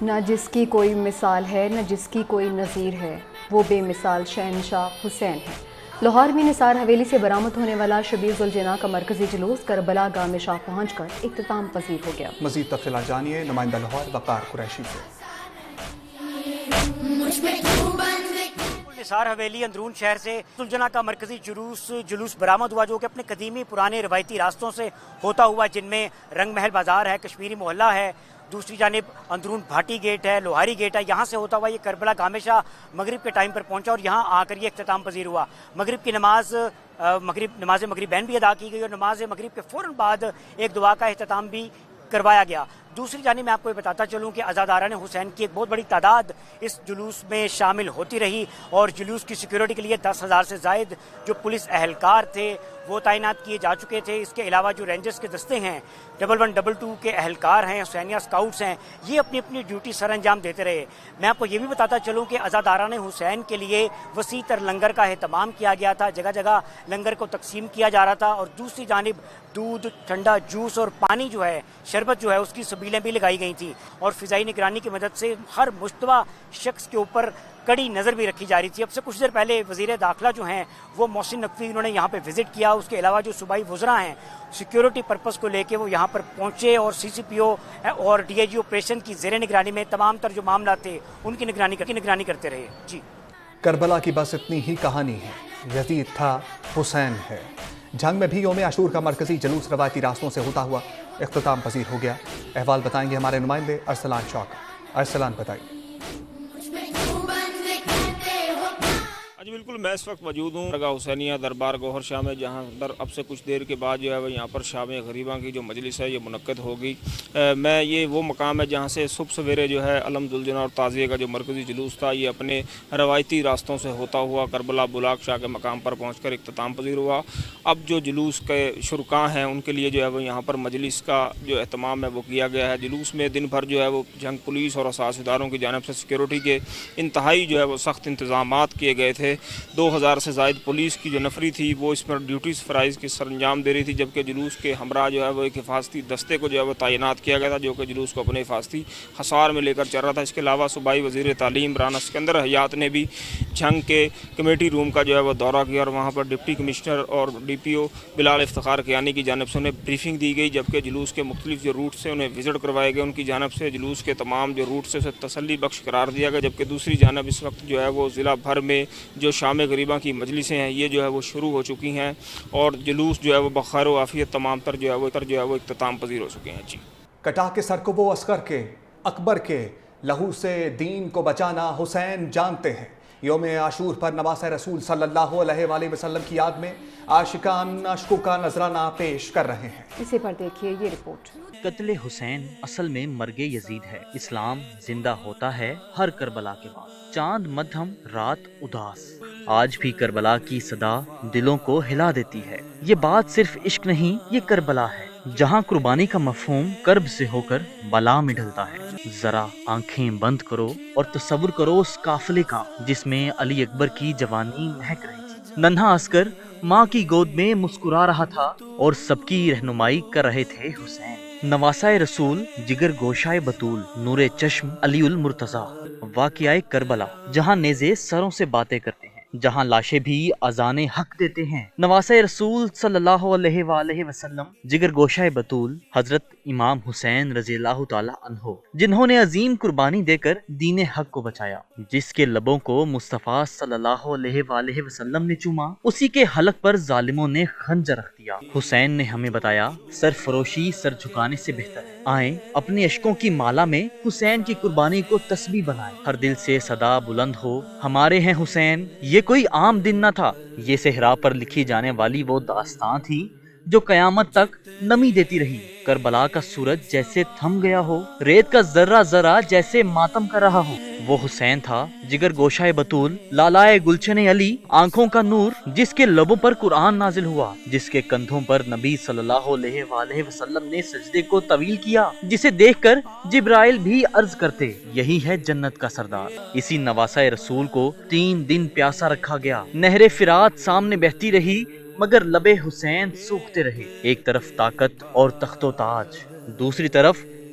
نہ جس کی کوئی مثال ہے نہ جس کی کوئی نظیر ہے، وہ بے مثال شہنشاہ حسین ہے۔ لاہور میں نثار حویلی سے برآمد ہونے والا شبیہ ذوالجناح کا مرکزی جلوس کربلا گاہ میں شاہ پہنچ کر اختتام پذیر ہو گیا۔ مزید تفصیلات جانیے نمائندہ لاہور وقار قریشی سے۔ نثار حویلی اندرون شہر سے ذوالجناح کا مرکزی جلوس برآمد ہوا، جو کہ اپنے قدیمی پرانے روایتی راستوں سے ہوتا ہوا، جن میں رنگ محل بازار ہے، کشمیری محلہ ہے، دوسری جانب اندرون بھاٹی گیٹ ہے، لوہاری گیٹ ہے، یہاں سے ہوتا ہوا یہ کربلا گاہ میں شاہ مغرب کے ٹائم پر پہنچا اور یہاں آ کر یہ اختتام پذیر ہوا۔ مغرب کی نماز مغربین بھی ادا کی گئی اور نماز مغرب کے فوراً بعد ایک دعا کا اختتام بھی کروایا گیا۔ دوسری جانب میں آپ کو یہ بتاتا چلوں کہ عزاداران حسین کی ایک بہت بڑی تعداد اس جلوس میں شامل ہوتی رہی اور جلوس کی سیکیورٹی کے لیے 10,000 سے زائد جو پولیس اہلکار تھے وہ تعینات کیے جا چکے تھے۔ اس کے علاوہ جو رینجرز کے دستے ہیں 1122 کے اہلکار ہیں، حسینیہ اسکاؤٹس ہیں، یہ اپنی اپنی ڈیوٹی سر انجام دیتے رہے۔ میں آپ کو یہ بھی بتاتا چلوں کہ عزاداران حسین کے لیے وسیع تر لنگر کا اہتمام کیا گیا تھا، جگہ جگہ لنگر کو تقسیم کیا جا رہا تھا اور دوسری جانب دودھ، ٹھنڈا جوس اور پانی جو ہے، شربت جو ہے، اس کی سبیلیں بھی لگائی گئی تھیں اور فضائی نگرانی کی مدد سے ہر مشتبہ شخص کے اوپر کڑی نظر بھی رکھی جا رہی تھی۔ اب سے کچھ دیر پہلے وزیر داخلہ جو ہیں وہ محسن نقوی، انہوں نے یہاں پہ وزٹ کیا۔ اس کے علاوہ جو صوبائی وزراء ہیں سیکیورٹی پرپس کو لے کے وہ یہاں پر پہنچے اور سی سی پی او اور ڈی آئی جی آپریشن کی زیر نگرانی میں تمام تر جو معاملات تھے ان کی نگرانی کرتے رہے۔ جی، کربلا کی بس اتنی ہی کہانی ہے، یزید تھا، حسین ہے۔ جنگ میں بھی یوم عاشور کا مرکزی جلوس روایتی راستوں سے ہوتا ہوا اختتام پذیر ہو گیا۔ احوال بتائیں گے ہمارے نمائندے ارسلان چوک۔ ارسلان بتائیے۔ جی بالکل، میں اس وقت موجود ہوں درگاہ حسینیہ دربار گوہر شاہ میں، جہاں پر اب سے کچھ دیر کے بعد جو ہے وہ یہاں پر شام غریباں کی جو مجلس ہے یہ منعقد ہوگی۔ یہ وہ مقام ہے جہاں سے صبح سویرے جو ہے علم ذوالجناح اور تعزیے کا جو مرکزی جلوس تھا یہ اپنے روایتی راستوں سے ہوتا ہوا کربلا بلاک شاہ کے مقام پر پہنچ کر اختتام پذیر ہوا۔ اب جو جلوس کے شرکاء ہیں ان کے لیے جو ہے وہ یہاں پر مجلس کا جو اہتمام ہے وہ کیا گیا ہے۔ جلوس میں دن بھر جو ہے وہ جنگ پولیس اور اساس اداروں کی جانب سے سیکیورٹی کے انتہائی جو ہے وہ سخت انتظامات کیے گئے تھے۔ 2,000 سے زائد پولیس کی جو نفری تھی وہ اس پر ڈیوٹیز فرائض کی سر انجام دے رہی تھی، جبکہ جلوس کے ہمراہ جو ہے وہ ایک حفاظتی دستے کو جو ہے وہ تعینات کیا گیا تھا، جو کہ جلوس کو اپنے حفاظتی حصار میں لے کر چل رہا تھا۔ اس کے علاوہ صوبائی وزیر تعلیم رانا سکندر حیات نے بھی جنگ کے کمیٹی روم کا جو ہے وہ دورہ کیا اور وہاں پر ڈپٹی کمشنر اور ڈی پی او بلال افتخار کیانی کی جانب سے انہیں بریفنگ دی گئی، جبکہ جلوس کے مختلف جو روٹ سے انہیں وزٹ کروائے گئے، ان کی جانب سے جلوس کے تمام جو روٹ سے اسے تسلی بخش قرار دیا گیا۔ جبکہ دوسری جانب اس وقت جو ہے وہ ضلع بھر میں جو شام غریباں کی مجلسیں ہیں یہ جو ہے وہ شروع ہو چکی ہیں اور جلوس جو ہے وہ بخیر و عافیت تمام تر جو ہے وہ اختتام پذیر ہو چکے ہیں۔ جی، کٹا کے سر کو وہ عسکر کے، اکبر کے، لہو سے دین کو بچانا حسین جانتے ہیں۔ یوم عاشور پر نواسہ رسول صلی اللہ علیہ وآلہ وسلم کی یاد میں عاشقان اشکوں کا نذرانہ پیش کر رہے ہیں۔ اسے پر دیکھیے یہ رپورٹ۔ قتل حسین اصل میں مرگ یزید ہے۔ اسلام زندہ ہوتا ہے ہر کربلا کے بعد۔ چاند مدھم رات اداس، آج بھی کربلا کی صدا دلوں کو ہلا دیتی ہے۔ یہ بات صرف عشق نہیں، یہ کربلا ہے جہاں قربانی کا مفہوم کرب سے ہو کر بلا میں ڈھلتا ہے۔ ذرا آنکھیں بند کرو اور تصور کرو اس قافلے کا جس میں علی اکبر کی جوانی مہک رہی تھی۔ ننھا عسکر ماں کی گود میں مسکرا رہا تھا اور سب کی رہنمائی کر رہے تھے حسین۔ نواسہ رسول، جگر گوشائے بطول، نور چشم علی المرتضیٰ۔ واقعہ کربلا، جہاں نیزے سروں سے باتیں کرتے ہیں، جہاں لاشیں بھی اذان حق دیتے ہیں۔ نواسہ رسول صلی اللہ علیہ وآلہ وسلم، جگر گوشائے بطول حضرت امام حسین رضی اللہ تعالی عنہ، جنہوں نے عظیم قربانی دے کر دین حق کو بچایا۔ جس کے لبوں کو مصطفیٰ صلی اللہ علیہ وآلہ وسلم نے چوما، اسی کے حلق پر ظالموں نے خنجر رکھ دیا۔ حسین نے ہمیں بتایا سرفروشی سر جھکانے سے بہتر ہے۔ آئیں اپنے اشکوں کی مالا میں حسین کی قربانی کو تسبیح بنائیں۔ ہر دل سے صدا بلند ہو، ہمارے ہیں حسین۔ یہ کوئی عام دن نہ تھا، یہ صحرا پر لکھی جانے والی وہ داستان تھی جو قیامت تک نمی دیتی رہی۔ کربلا کا سورج جیسے تھم گیا ہو، ریت کا ذرہ ذرہ جیسے ماتم کر رہا ہو، وہ حسین تھا جگر گوشائے بطول، لالائے گلشن علی، آنکھوں کا نور، جس کے لبوں پر قرآن نازل ہوا، جس کے کندھوں پر نبی صلی اللہ علیہ وآلہ وسلم نے سجدے کو طویل کیا، جسے دیکھ کر جبرائیل بھی عرض کرتے یہی ہے جنت کا سردار۔ اسی نواسہ رسول کو 3 دن پیاسا رکھا گیا۔ نہر فرات سامنے بہتی رہی مگر لبے حسین سوکھتے رہے۔ ایک طرف طاقت اور تخت و تاج، دوسری طرف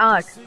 8